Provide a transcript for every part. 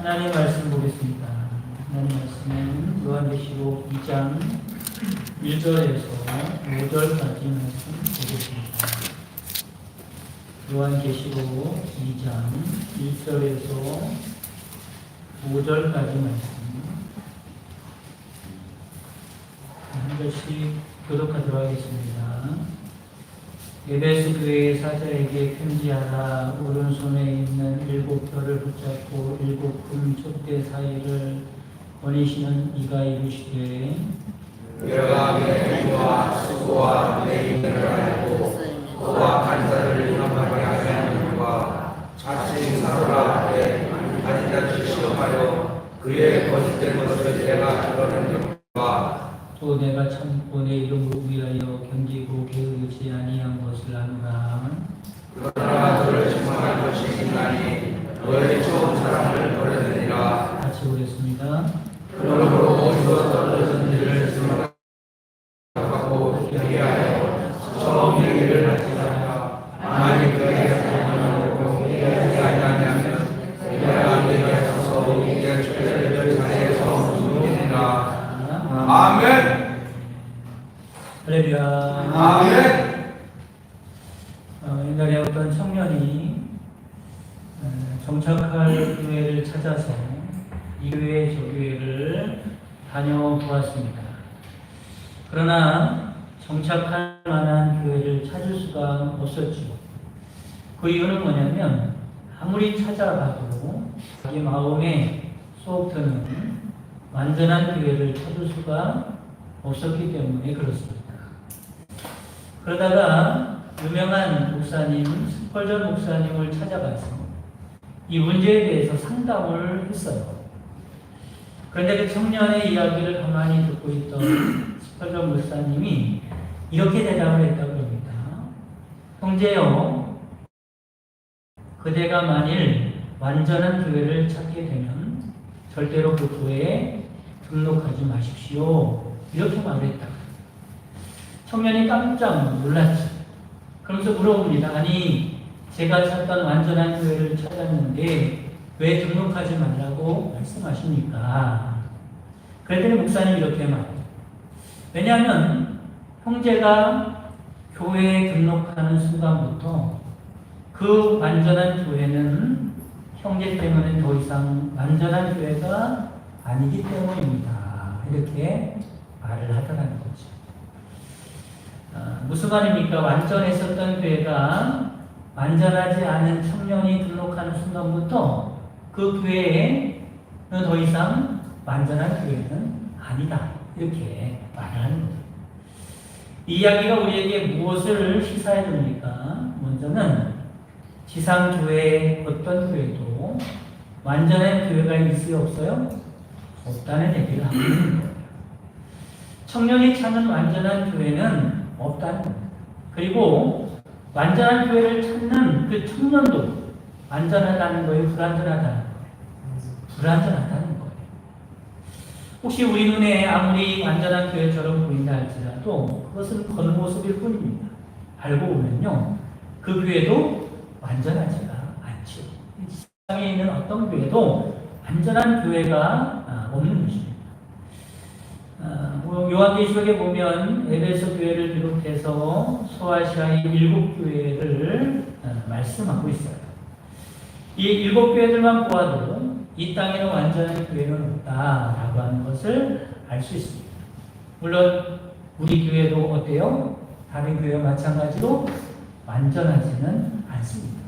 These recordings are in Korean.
하나님 말씀 보겠습니다. 하나님 말씀은 요한계시록 2장 1절에서 5절까지 말씀 보겠습니다. 요한계시록 2장 1절에서 5절까지 말씀 한 절씩 교독하도록 하겠습니다. 에베소 교회의 사자에게 편지하라. 오른손에 있는 7별을 붙잡고 7금 촛대 사이를 거니시는 이가 이르시되 내가 내 힘과 수고와 내 힘을 알고 너와 간사를 일어나게 하시는 이와 자신이 사로라 하되 아직 자칫 시험하여 그의 거짓된 것을 내가 드러낸 것과 또 내가 참고 내 이름을 위하여 견디고 게으르지 아니한 것을 아노라. 그러나 너를 증언할 것이 있나니 너의 처음 사랑을 버렸느니라. 같이 보겠습니다. 그러므로 어디서 떨어진 일을 생각하고 회개하여 처음 얘기를 하지 말라. 만일 그에게 사랑하고 회개하지 아니하면 내가 내게 하소서 이게 죄를 자리에서 누르리라. 아멘. 할렐루야. 아멘. 옛날에 어떤 청년이 정착할 교회를 찾아서 이 교회 저 교회를 다녀보았습니다. 그러나 정착할 만한 교회를 찾을 수가 없었죠. 그 이유는 뭐냐면 아무리 찾아봐도 자기 마음에 쏙 드는 완전한 교회를 찾을 수가 없었기 때문에 그렇습니다. 그러다가 유명한 목사님, 스펄전 목사님을 찾아가서 이 문제에 대해서 상담을 했어요. 그런데 그 청년의 이야기를 가만히 듣고 있던 스펄전 목사님이 이렇게 대답을 했다고 합니다. 형제여, 그대가 만일 완전한 교회를 찾게 되면 절대로 그 교회에 등록하지 마십시오. 이렇게 말했다. 청년이 깜짝 놀랐죠. 그러면서 물어봅니다. 아니, 제가 찾던 완전한 교회를 찾았는데 왜 등록하지 말라고 말씀하십니까? 그랬더니 목사님이 이렇게 말해요. 왜냐하면 형제가 교회에 등록하는 순간부터 그 완전한 교회는 형제 때문에 더 이상 완전한 교회가 아니기 때문입니다. 이렇게 말을 하더라는 거죠. 무슨 말입니까? 완전했었던 교회가 완전하지 않은 청년이 등록하는 순간부터 그 교회에는 더 이상 완전한 교회는 아니다. 이렇게 말을 하는 거죠. 이 이야기가 우리에게 무엇을 시사해 줍니까? 먼저는 지상교회 어떤 교회도 완전한 교회가 있어요? 없어요? 없다는 얘기를 하고 있는 거예요. 청년이 찾는 완전한 교회는 없다는 거예요. 그리고 완전한 교회를 찾는 그 청년도 완전하다는 거예요? 불완전하다는 거예요? 불완전하다는 거예요. 혹시 우리 눈에 아무리 완전한 교회처럼 보인다 할지라도 그것은 겉모습일 뿐입니다. 알고 보면요, 그 교회도 완전하지가 않죠. 세상에 있는 어떤 교회도 완전한 교회가 없는 것입니다. 요한계시록에 보면 에베소 교회를 비롯해서 소아시아의 7교회를 말씀하고 있어요. 이 7교회들만 보아도 이 땅에는 완전한 교회는 없다라고 하는 것을 알 수 있습니다. 물론 우리 교회도 어때요? 다른 교회와 마찬가지로 완전하지는 않습니다.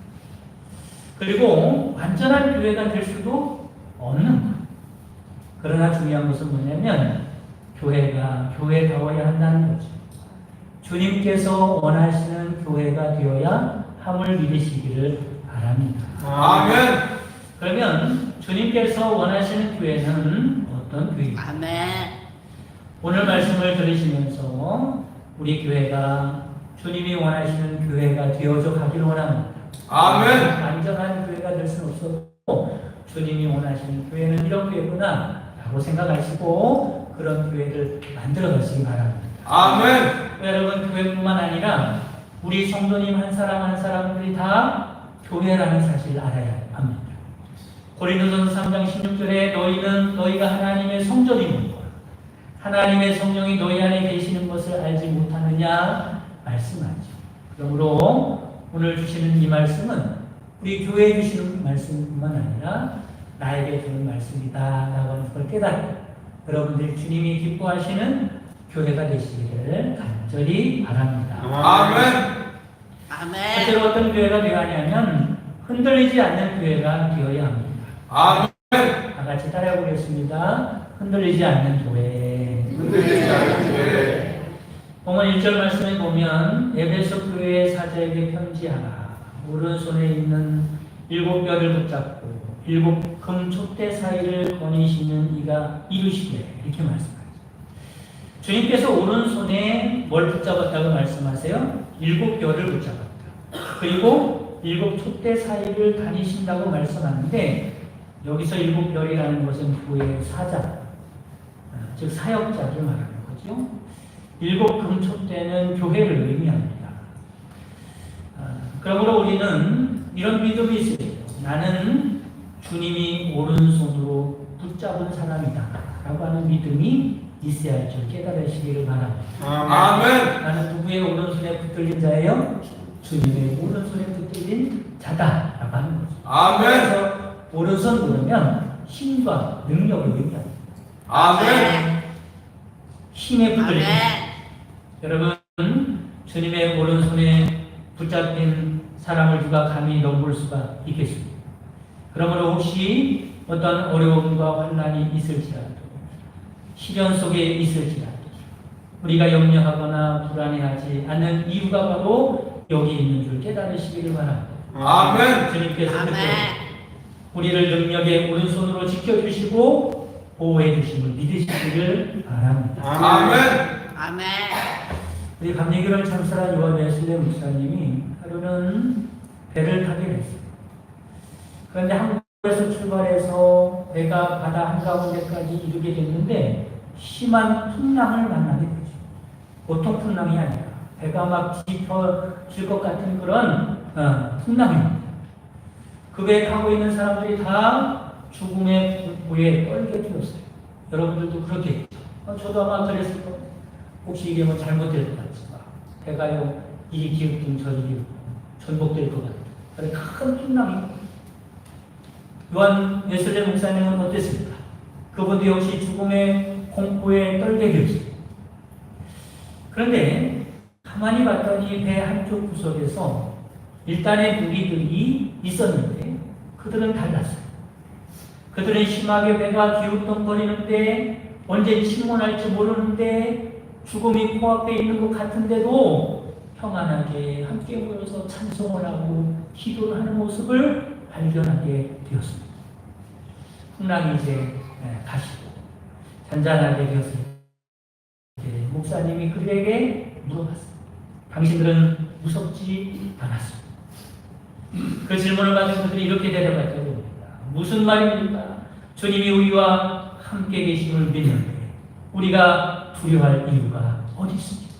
그리고 완전한 교회가 될 수도 없는 것. 그러나 중요한 것은 뭐냐면 교회가 교회다워야 한다는 거죠. 주님께서 원하시는 교회가 되어야 함을 믿으시기를 바랍니다. 아멘. 그러면 주님께서 원하시는 교회는 어떤 교회입니까? 아멘. 오늘 말씀을 들으시면서 우리 교회가 주님이 원하시는 교회가 되어져 가기를 원합니다. 아멘. 완전한 교회가 될 수는 없었고 주님이 원하시는 교회는 이런 교회구나 라고 생각하시고 그런 교회를 만들어 가시기 바랍니다. 아멘. 여러분, 교회뿐만 아니라 우리 성도님 한 사람 한 사람들이 다 교회라는 사실을 알아야 합니다. 고린도전서 3장 16절에 너희가 하나님의 성전이므로 하나님의 성령이 너희 안에 계시는 것을 알지 못하느냐 말씀하죠. 그러므로 오늘 주시는 이 말씀은 우리 교회에 주시는 말씀뿐만 아니라 나에게 주는 말씀이다 라고 하는 걸 깨닫고 여러분들이 주님이 기뻐하시는 교회가 되시기를 간절히 바랍니다. 아멘. 실제로 어떤 교회가 되어야 하냐면 흔들리지 않는 교회가 되어야 합니다. 아멘. 다 같이 따라해 보겠습니다. 흔들리지 않는 교회. 흔들리지 않는 교회. 본문 1절 말씀에 보면 에베소 교회의 사자에게 편지하라. 오른손에 있는 7뼈를 붙잡고 7금 촛대 사이를 거니시는 이가 이루시되 이렇게 말씀하죠. 주님께서 오른손에 뭘 붙잡았다고 말씀하세요? 7뼈를 붙잡았다. 그리고 7 촛대 사이를 다니신다고 말씀하는데 여기서 7뼈이라는 것은 교회의 사자, 즉 사역자를 말하는 거죠. 7금 촛대는 교회를 의미합니다. 그러므로 우리는 이런 믿음이 있어요. 나는 주님이 오른손으로 붙잡은 사람이다 라고 하는 믿음이 있어야 할 줄 깨달으시기를 바랍니다. 아멘. 나는 누구의 오른손에 붙들린 자예요? 주님의 오른손에 붙들린 자다 라고 하는 거죠. 아멘. 그래서 오른손 그러면 힘과 능력을 의미합니다. 아멘. 힘에 붙들린 여러분 주님의 오른손에 붙잡힌 사람을 누가 감히 넘볼 수가 있겠습니까? 그러므로 혹시 어떤 어려움과 환난이 있을지라도 시련 속에 있을지라도 우리가 염려하거나 불안해하지 않는 이유가 바로 여기 있는 줄 깨달으시기를 바랍니다. 아멘. 주님께서 그때 우리를 능력의 오른손으로 지켜주시고 보호해주심을 믿으시기를 바랍니다. 아멘. 우리 감리교를 창설한 요한 웨슬레 목사님이 하루는 배를 타기로 했어요. 그런데 한국에서 출발해서 배가 바다 한가운데까지 이르게 됐는데 심한 풍랑을 만나게 되죠. 보통 풍랑이 아니라 배가 막 뒤집혀질 것 같은 그런 풍랑입니다. 그 배에 타고 있는 사람들이 다 죽음의 공포에 떨게 되었어요. 여러분들도 그렇게 했죠. 저도 아마 그랬을 거예요. 혹시 이게 뭐 잘못될 것 같지만 배가요 이리 기울든 저리 기울든 전복될 것 같아요. 그래 큰 풍랑이 요한 웨슬레 목사님은 어땠습니까? 그분도 역시 죽음의 공포에 떨게 되었어요. 그런데 가만히 봤더니 배 한쪽 구석에서 일단의 무리들이 있었는데 그들은 달랐어요. 그들은 심하게 배가 기웃덩거리는데 언제 침몰할지 모르는데 죽음이 코앞에 있는 것 같은데도 평안하게 함께 모여서 찬송을 하고 기도를 하는 모습을 발견하게 되었습니다. 풍랑이 이제 가시고 잔잔하게 되었을 때 목사님이 그들에게 물어봤습니다. 당신들은 무섭지 않았습니다. 그 질문을 받은 그들이 이렇게 대답했다고 합니다. 무슨 말입니까? 주님이 우리와 함께 계심을 믿는데 우리가 두려워할 이유가 어디 있습니까?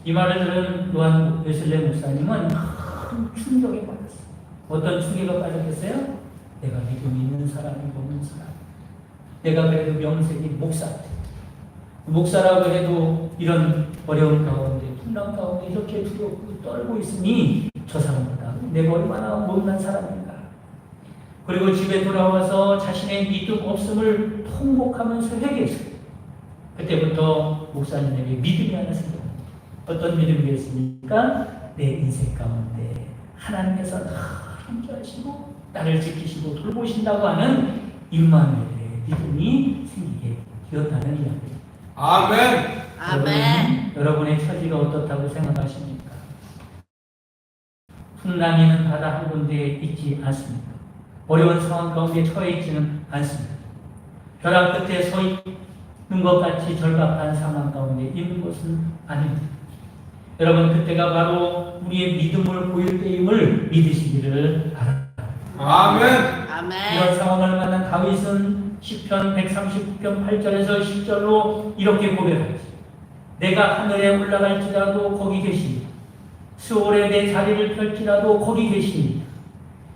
이 말을 들은 요한 웨슬레 목사님은 큰 충격에 빠졌어요. 어떤 충격에 빠졌겠어요? 내가 믿음이 있는 사람이 없는 사람. 내가 그래도 명색이 목사. 목사라고 해도 이런 어려운 가운데, 풍랑 가운데 이렇게 두렵고 떨고 있으니 저 사람보다 내가 얼마나 못난 사람인가. 그리고 집에 돌아와서 자신의 믿음 없음을 통곡하면서 회개했어요. 그때부터 목사님에게 믿음이 하나 생겼습니다. 어떤 믿음이겠습니까? 내 인생 가운데 하나님께서 나 함께 하시고 나를 지키시고 돌보신다고 하는 임마누엘의 믿음이 생기게 되었다는 이야기입니다. 아멘. 여러분의 처지가 어떻다고 생각하십니까? 풍랑이는 바다 한 군데에 있지 않습니다. 어려운 상황 가운데 처해 있지는 않습니다. 벼랑 끝에 서 있는 것 같이 절박한 상황 가운데 있는 것은 아닙니다. 여러분 그때가 바로 우리의 믿음을 보일 때임을 믿으시기를 바랍니다. 아멘. 이런 상황을 만난 다윗은 시편 139편 8절에서 10절로 이렇게 고백하지. 내가 하늘에 올라갈지라도 거기 계십니다. 수월에 내 자리를 펼지라도 거기 계십니다.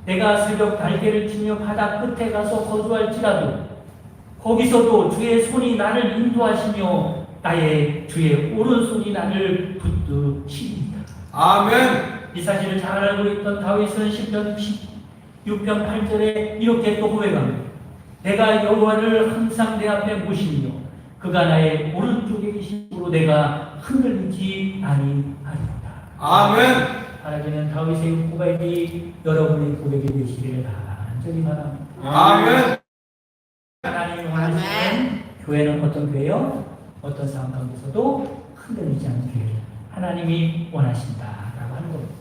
내가 새벽 날개를 치며 바다 끝에 가서 거주할지라도 거기서도 주의 손이 나를 인도하시며 나의 주의 오른손이 나를 붙드시리이다. 아멘. 이 사실을 잘 알고 있던 다윗은 시편 6편 8절에 이렇게 또 고백합니다. 내가 여호와를 항상 내 앞에 모시며 그가 나의 오른쪽에 계심으로 내가 흔들리지 아니하리로다. 아멘. 하나님은 다윗의 고백이 여러분의 고백이 되시기를 간절히 바랍니다. 아멘. 하나님이 원하시는 교회는 어떤 교회요? 어떤 상황 가운데서도 흔들리지 않는 교회를 하나님이 원하신다라고 하는 겁니다.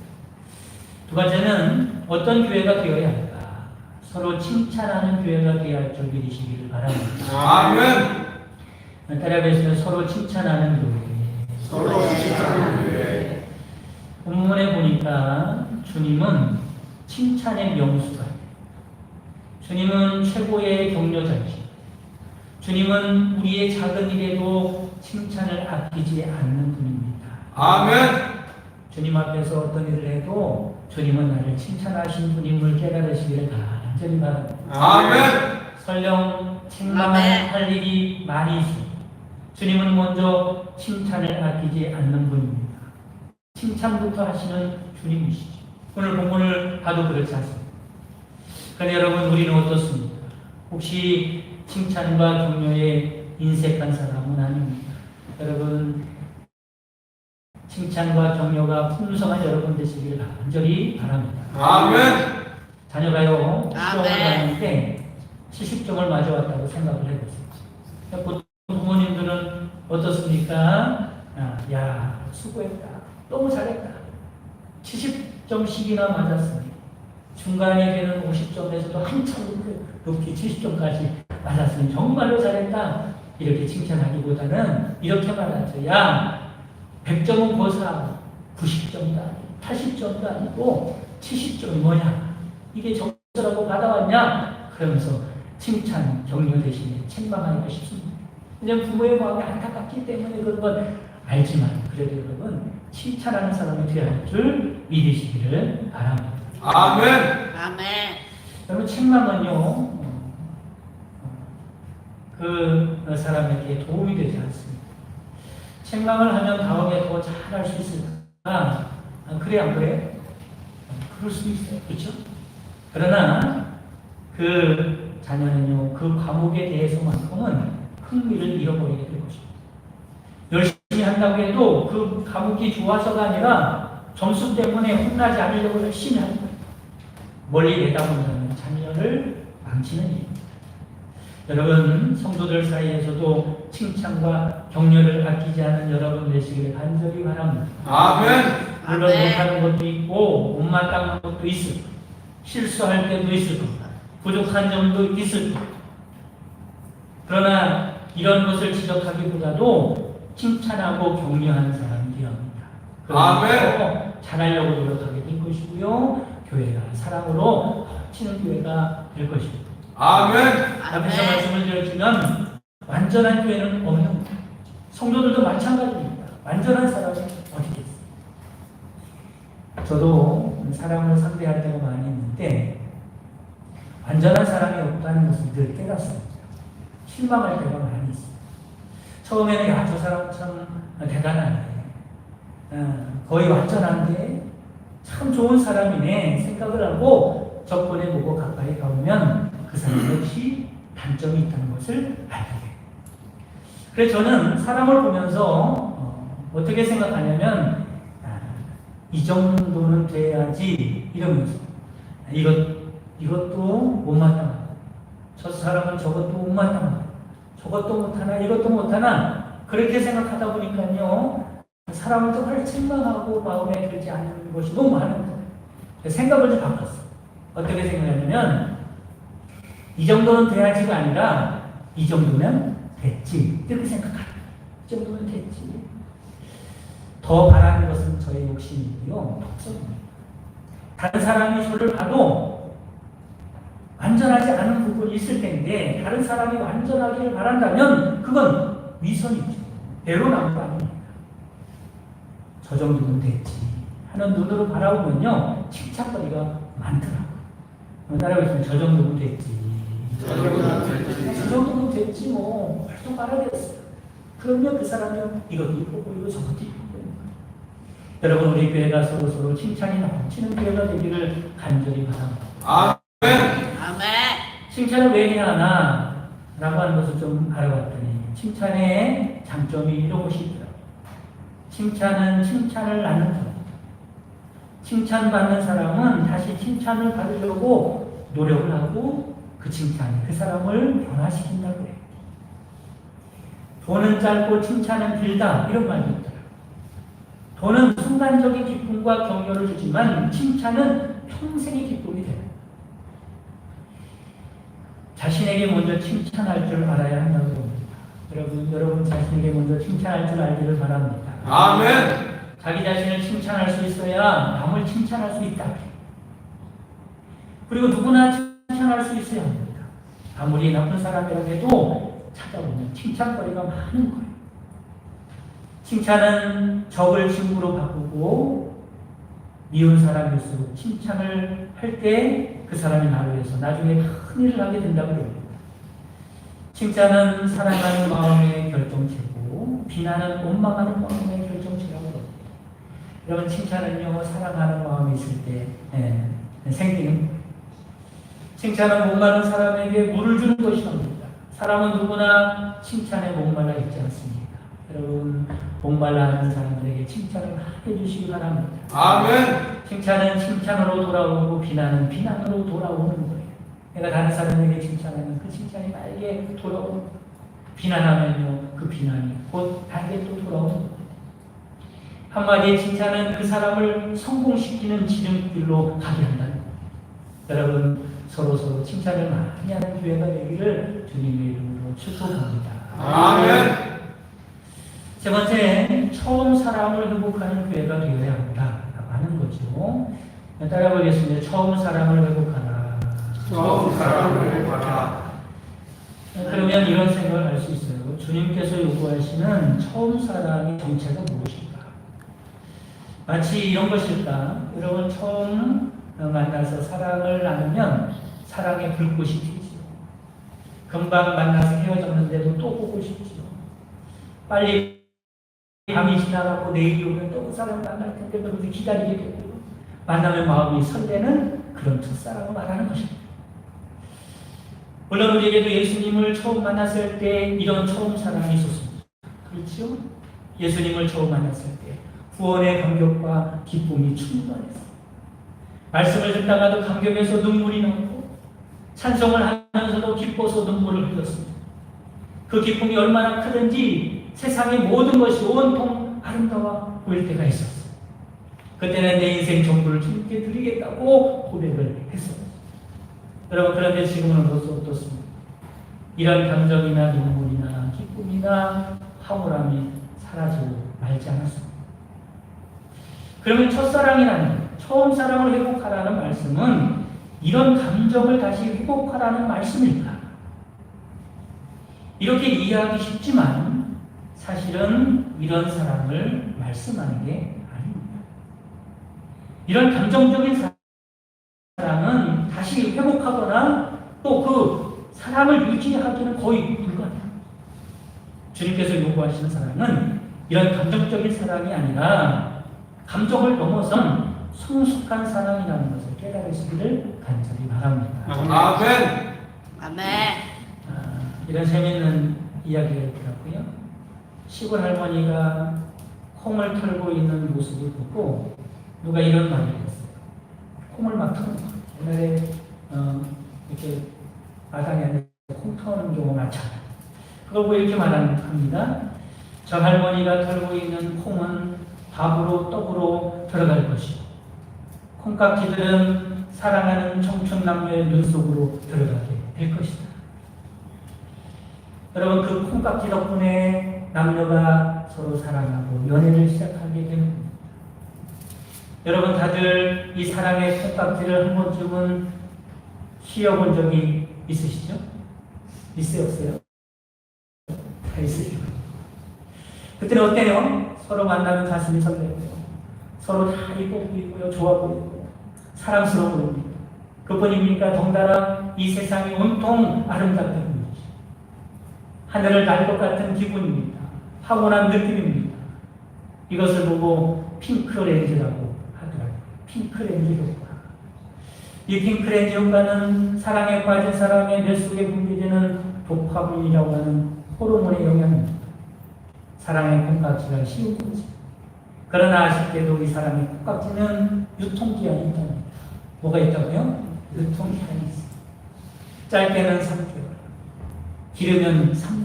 두 번째는 어떤 교회가 되어야 할까? 서로 칭찬하는 교회가 되어야 할 줄 믿으시기를 바랍니다. 아멘. 따라서 서로 칭찬하는 교회. 서로 칭찬하는 교회. 본문에 보니까 주님은 칭찬의 명수가 주님은 최고의 격려자이시고 주님은 우리의 작은 일에도 칭찬을 아끼지 않는 분입니다. 아멘. 주님 앞에서 어떤 일을 해도 주님은 나를 칭찬하신 분임을 깨달으시기를 간절히 바랍니다. 아멘. 설령 책망할 일이 많이 있습니다. 주님은 먼저 칭찬을 아끼지 않는 분입니다. 칭찬부터 하시는 주님이시죠. 오늘 본문을 봐도 그렇지 않습니다. 그런데 여러분 우리는 어떻습니까? 혹시 칭찬과 격려에 인색한 사람은 아닙니다. 여러분 칭찬과 격려가 풍성한 여러분 되시기를 간절히 바랍니다. 아멘. 자녀가요 시험을 다닐 때 70점을 맞아왔다고 생각을 해보세요. 보통 부모님들은 어떻습니까? 야 수고했다. 너무 잘했다. 70점씩이나 맞았으니 중간에 되는 50점에서도 한참 높이 70점까지 맞았으니 정말로 잘했다. 이렇게 칭찬하기보다는 이렇게 말하죠. 야 100점은 고사 90점도 아니고 80점도 아니고 70점이 뭐냐? 이게 점수라고 받아왔냐? 그러면서 칭찬, 격려 대신에 책망하기가 쉽습니다. 그냥 부모의 마음이 안타깝기 때문에 그런 건 알지만 그래도 여러분 칭찬하는 사람이 되어야 할 줄 믿으시기를 바랍니다. 아멘. 아멘. 여러분 책망은요 그 사람에게 도움이 되지 않습니다. 책망을 하면 다음에 더 잘할 수 있을까? 그래 안 그래? 그럴 수 있어요. 그렇죠? 그러나 그 자녀는요 그 과목에 대해서만큼은 흥미를 잃어버리게 될 것입니다. 열심히 한다고 해도 그 과목이 좋아서가 아니라 점수 때문에 혼나지 않으려고 열심히 하는 거예요. 멀리 내다본다는 자녀를 망치는 일입니다. 여러분 성도들 사이에서도 칭찬과 격려를 아끼지 않은 여러분 되시기를 간절히 바랍니다. 아멘. 물론 아멘. 못하는 것도 있고 못마땅한 것도 있을 거예요. 실수할 때도 있을 겁니다. 부족한 점도 있을 거예요. 그러나 이런 것을 지적하기보다도 칭찬하고 격려하는 사람이 되어야 합니다. 아멘. 잘하려고 노력하게 될 것이고요. 교회가 사랑으로 치는 교회가 될 것입니다. 아멘. 앞에서 말씀을 드렸지만 완전한 교회는 없는 겁니다. 성도들도 마찬가지입니다. 완전한 사람이 어디 있어요? 저도 사람을 상대할 때가 많이 있는데 완전한 사람이 없다는 것을 늘 깨닫습니다. 실망할 때가 많이 있어요. 처음에는 야, 저 사람 참 대단하네. 거의 완전한데 참 좋은 사람이네 생각을 하고 접근해보고 가까이 가보면 그 사람 역시 단점이 있다는 것을 알게 돼요. 그래서 저는 사람을 보면서 어떻게 생각하냐면 이 정도는 돼야지 이러면서 이것도 못마땅하고 저 사람은 저것도 못마땅하고 저것도 못하나 이것도 못하나 그렇게 생각하다 보니까요 사람을 정말 책망하고 마음에 들지 않는 것이 너무 많은 거예요. 생각을 좀 바꿨어요. 어떻게 생각하냐면 이 정도는 돼야지가 아니라 이 정도면 됐지 이렇게 생각하라. 이 정도면 됐지. 더 바라는 것은 저의 욕심이고요. 독성입니다. 다른 사람이 저를 봐도 완전하지 않은 부분이 있을 텐데 다른 사람이 완전하기를 바란다면 그건 위선이죠. 배로나온 거 아닙니다. 저 정도는 됐지 하는 눈으로 바라보면요 칭찬거리가 많더라고요. 따라하겠습니다. 저 정도면 됐지. 저 정도면 됐지. 저 정도면 됐지 뭐. 활동 말하겠어요. 그러면 그 사람이 이것도 이쁘고 이거 저것도 이쁘고. 여러분 우리 교회가 서로 칭찬이 넘치는 교회가 되기를 간절히 바랍니다. 아멘. 칭찬을 왜 해야 하나? 라고 하는 것을 좀 알아봤더니 칭찬의 장점이 이런 것이 있더라고요. 칭찬은 칭찬을 낳는 사람. 칭찬받는 사람은 다시 칭찬을 받으려고 노력을 하고 그 칭찬이 그 사람을 변화시킨다고 해요. 돈은 짧고 칭찬은 길다 이런 말이 있더라고요. 돈은 순간적인 기쁨과 격려를 주지만 칭찬은 평생의 기쁨이 돼요. 자신에게 먼저 칭찬할 줄 알아야 한다고 합니다. 여러분 자신에게 먼저 칭찬할 줄 알기를 바랍니다. 아멘. 자기 자신을 칭찬할 수 있어야 남을 칭찬할 수 있다. 그리고 누구나 칭찬할 수 있어야 합니다. 아무리 나쁜 사람이라고 해도 찾아보면 칭찬거리가 많은 거예요. 칭찬은 적을 친구로 바꾸고 미운 사람일수록 칭찬을 할 때 그 사람이 나를 위해서 나중에 큰 일을 하게 된다고 합니다. 칭찬은 사랑하는 마음의 결정체고 비난은 원망하는 마음의 결정체라고 합니다. 여러분 칭찬은요 사랑하는 마음이 있을 때 생기는 거예요. 칭찬은 목마른 사람에게 물을 주는 것이랍니다. 사람은 누구나 칭찬에 목말라 있지 않습니까? 여러분 목말라 하는 사람들에게 칭찬을 해주시기 바랍니다. 아멘. 칭찬은 칭찬으로 돌아오고 비난은 비난으로 돌아오는 거예요. 내가 다른 사람에게 칭찬하면 그 칭찬이 나에게 돌아오는 거예요. 비난하면요 그 비난이 곧 나에게 또 돌아오는 거예요. 한마디의 칭찬은 그 사람을 성공시키는 지름길로 가게 한다는 거예요. 여러분 서로 칭찬을 많이 하는 교회가 되기를 주님의 이름으로 축복합니다. 아멘. 세 번째, 처음 사랑을 회복하는 교회가 되어야 한다라고 하는 거죠. 따라 보겠습니다. 처음 사랑을 회복하라. 처음 사랑을 회복하라. 그러면 이런 생각을 할 수 있어요. 주님께서 요구하시는 처음 사랑의 정체가 무엇일까? 마치 이런 것일까? 여러분 처음 만나서 사랑을 나누면 사랑의 불꽃이 튀죠. 금방 만나서 헤어졌는데도 또 보고 싶죠. 빨리 밤이 지나가고 내일이 오면 또 그 사람 만날 텐데 그러면서 기다리게 되고 만나면 마음이 설레는 그런 첫사랑을 말하는 것입니다. 물론 우리에게도 예수님을 처음 만났을 때 이런 처음 사랑이 있었습니다. 그렇죠? 예수님을 처음 만났을 때 구원의 감격과 기쁨이 충만했어요. 말씀을 듣다가도 감격에서 눈물이 나고 찬송을 하면서도 기뻐서 눈물을 흘렸습니다. 그 기쁨이 얼마나 크든지 세상의 모든 것이 온통 아름다워 보일 때가 있었어요. 그때는 내 인생 전부를 주님께 드리겠다고 고백을 했어요. 여러분 그런데 지금은 어떻습니까? 이런 감정이나 눈물이나 기쁨이나 황홀함이 사라지고 말지 않았습니다. 그러면 첫사랑이라는 처음 사랑을 회복하라는 말씀은 이런 감정을 다시 회복하라는 말씀일까? 이렇게 이해하기 쉽지만 사실은 이런 사랑을 말씀하는 게 아닙니다. 이런 감정적인 사랑은 다시 회복하거나 또 그 사랑을 유지하기는 거의 불가능합니다. 주님께서 요구하시는 사랑은 이런 감정적인 사랑이 아니라 감정을 넘어선 성숙한 사랑이라는 것을 깨달으시기를 간절히 바랍니다. 아멘. 아멘. 이런 재미있는 이야기가 있더라고요. 시골 할머니가 콩을 털고 있는 모습을 보고 누가 이런 말을 했어요. 콩을 막 터는 거예요. 옛날에 이렇게 마당에 앉아서 콩 터는 경우가 많잖아요. 그걸 보고 이렇게 말합니다. 저 할머니가 털고 있는 콩은 밥으로 떡으로 들어갈 것이고 콩깍지들은 사랑하는 청춘 남녀의 눈 속으로 들어가게 될 것이다. 여러분 그 콩깍지 덕분에 남녀가 서로 사랑하고 연애를 시작하게 되는 겁니다. 여러분 다들 이 사랑의 콩깍지를 한 번쯤은 씌워본 적이 있으시죠? 있어요 없어요? 다 있으시고 그때는 어때요? 서로 만나면 가슴이 설레고요. 서로 다 이뻐 보이고요. 좋아 보이고 사랑스러워 보입니다. 그뿐입니까? 덩달아 이 세상이 온통 아름답게 보이죠. 하늘을 날 것 같은 기분입니다. 황홀한 느낌입니다. 이것을 보고 핑크렌즈라고 하더라고요. 핑크렌즈 효과. 이 핑크렌즈 효과는 사랑에 빠진 사람의 뇌 속에 분비되는 도파민이라고 하는 호르몬의 영향입니다. 사랑의 콩깍지가 쉬운 거지. 그러나 아쉽게도 이 사람의 콩깍지는 유통기한이 있답니다. 뭐가 있다고요? 유통기한이 있어요. 짧게는 3개월, 길으면 3년.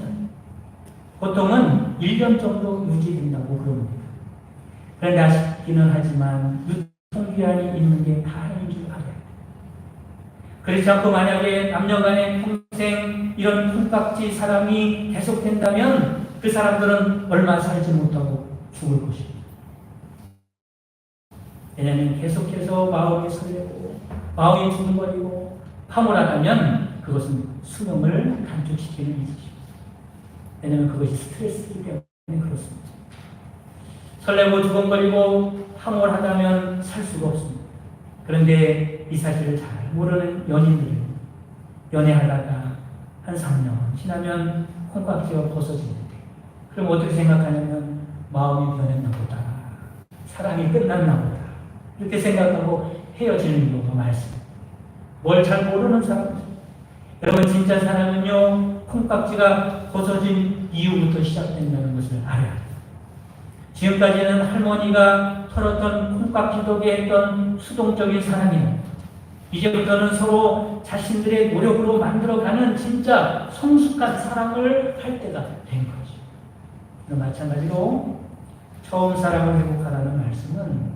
보통은 1년 정도 유지된다고 그럽니다. 그런데 아쉽기는 하지만 유통기한이 있는 게 다행인 줄 알아요. 그렇지 않고 만약에 남녀간의 평생 이런 콩깍지 사랑이 계속된다면 그 사람들은 얼마 살지 못하고 죽을 것입니다. 왜냐하면 계속해서 마음이 설레고 마음이 두근거리고 파물하다면 그것은 수명을 단축시키는 일이죠. 왜냐하면 그것이 스트레스이기 때문에 그렇습니다. 설레고 두근거리고 황홀하다면 살 수가 없습니다. 그런데 이 사실을 잘 모르는 연인들은 연애하다가 한 3년 지나면 콩깍지가 벗어지는데 그럼 어떻게 생각하냐면 마음이 변했나 보다. 사랑이 끝났나 보다. 이렇게 생각하고 헤어지는 경우가 많습니다. 뭘 잘 모르는 사람들. 여러분 진짜 사랑은요 콩깍지가 벗어진 이후부터 시작된다는 것을 알아야 합니다. 지금까지는 할머니가 털었던 콩깍지 덕에 했던 수동적인 사랑이에요. 이제부터는 서로 자신들의 노력으로 만들어가는 진짜 성숙한 사랑을 할 때가 된 거죠. 마찬가지로 처음 사랑을 회복하라는 말씀은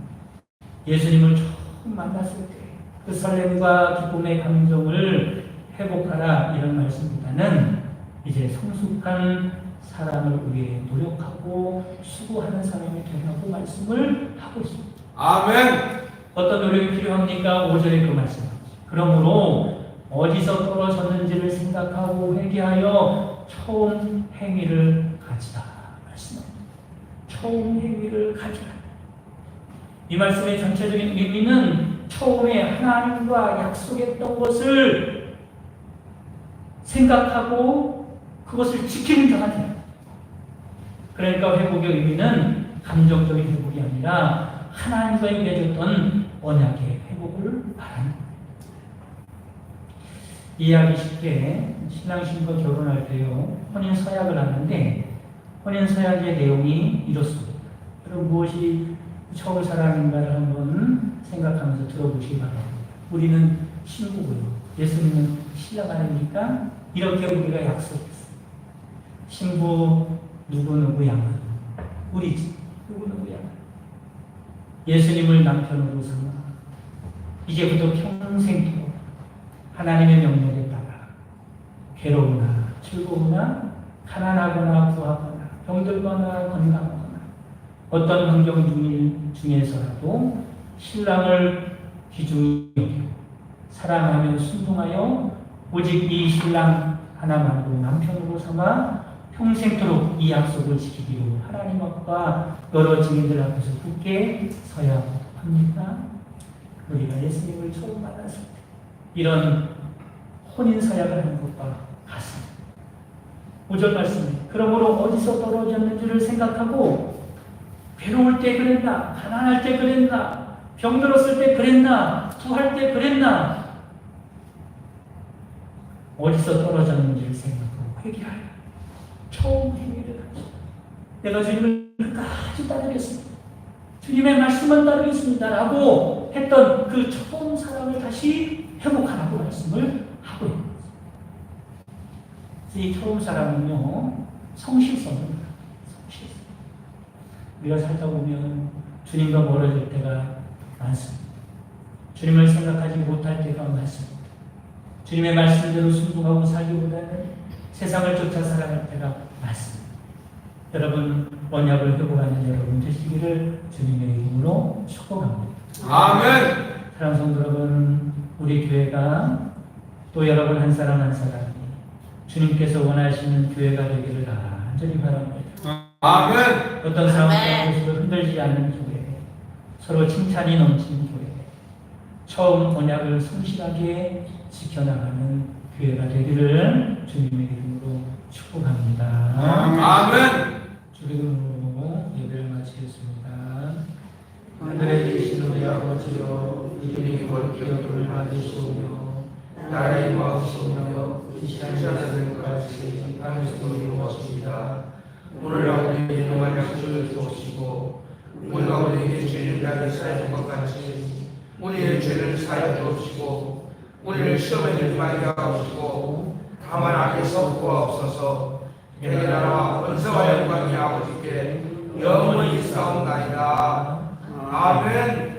예수님을 처음 만났을 때 그 설렘과 기쁨의 감정을 회복하라 이런 말씀보다는 이제 성숙한 사랑을 위해 노력하고 수고하는 사람이 되라고 말씀을 하고 있습니다. 아멘. 어떤 노력이 필요합니까? 5절에 그 말씀입니다. 그러므로 어디서 떨어졌는지를 생각하고 회개하여 처음 행위를 가지라 말씀합니다. 처음 행위를 가지라. 이 말씀의 전체적인 의미는 처음에 하나님과 약속했던 것을 생각하고 그것을 지키는 자가 됩니다. 그러니까 회복의 의미는 감정적인 회복이 아니라 하나님과의 맺었던 언약의 회복을 말합니다. 이해하기 쉽게 신랑신부 결혼할 때요 혼인 서약을 하는데 혼인 서약의 내용이 이렇습니다. 그럼 무엇이 처음 사랑인가를 한번 생각하면서 들어보시기 바랍니다. 우리는 신부고요. 예수님은 신랑 아닙니까? 이렇게 우리가 약속했어요. 신부 누구누구 양은 우리 집 누구누구 양은 예수님을 남편으로 삼아 이제부터 평생토록 하나님의 명령에 따라 괴로우나 즐거우나 가난하거나 부하거나 병들거나 건강하거나 어떤 환경 중에서라도 신랑을 귀중히 여기고 사랑하며 순종하여 오직 이 신랑 하나만으로 남편으로 삼아 평생토록 이 약속을 지키기로 하나님 앞과 여러 증인들 앞에서 굳게 서야 합니다. 우리가 예수님을 처음 만났을 때 이런 혼인 서약을 하는 것과 같습니다. 5절 말씀입니다. 그러므로 어디서 떨어졌는지를 생각하고 괴로울 때 그랬나? 가난할 때 그랬나? 병들었을 때 그랬나? 부할 때 그랬나? 어디서 떨어졌는지를 생각하고 회개하여 처음 행위를 하죠. 내가 주님을 끝까지 따르겠습니다. 주님의 말씀을 따르겠습니다. 라고 했던 그 처음 사랑을 다시 회복하라고 말씀을 하고 있는 거죠. 이 처음 사랑은요, 성실성입니다. 성실성. 우리가 살다 보면 주님과 멀어질 때가 많습니다. 주님을 생각하지 못할 때가 많습니다. 주님의 말씀대로 순종하고 살기보다는 세상을 쫓아 살아갈 때가 많습니다. 여러분, 언약을 회복하는 여러분 되시기를 주님의 이름으로 축복합니다. 아멘. 사랑하는 성도 여러분, 우리 교회가 또 여러분 한 사람 한 사람이 주님께서 원하시는 교회가 되기를 간절히 바랍니다. 아멘. 어떤 상황 속에서도 흔들리지 않는 교회, 서로 칭찬이 넘치는 교회, 처음 언약을 성실하게 지켜나가는 교회가 되기를 주님의 이름으로 축복합니다. 아멘. 주기도문으로 예배를 마치겠습니다. 하늘에 계신 우리 아버지여, 이름이 거룩히 받으시오며 나라의 마으시오며 뜻이 하늘에서 같이 하늘에서 이루어집니다. 오늘날 우리에게 일용할 양식을 주옵시고 우리가 우리에게 죄를 사하는 것 같이 우리의 죄를 사하여 주옵시고 우리를 시험에 들지 말게 하옵시고 다만 악에서 구하옵소서. 내게 나라와 권세와 영광이 아버지께 영원히 있사옵나이다. 아멘.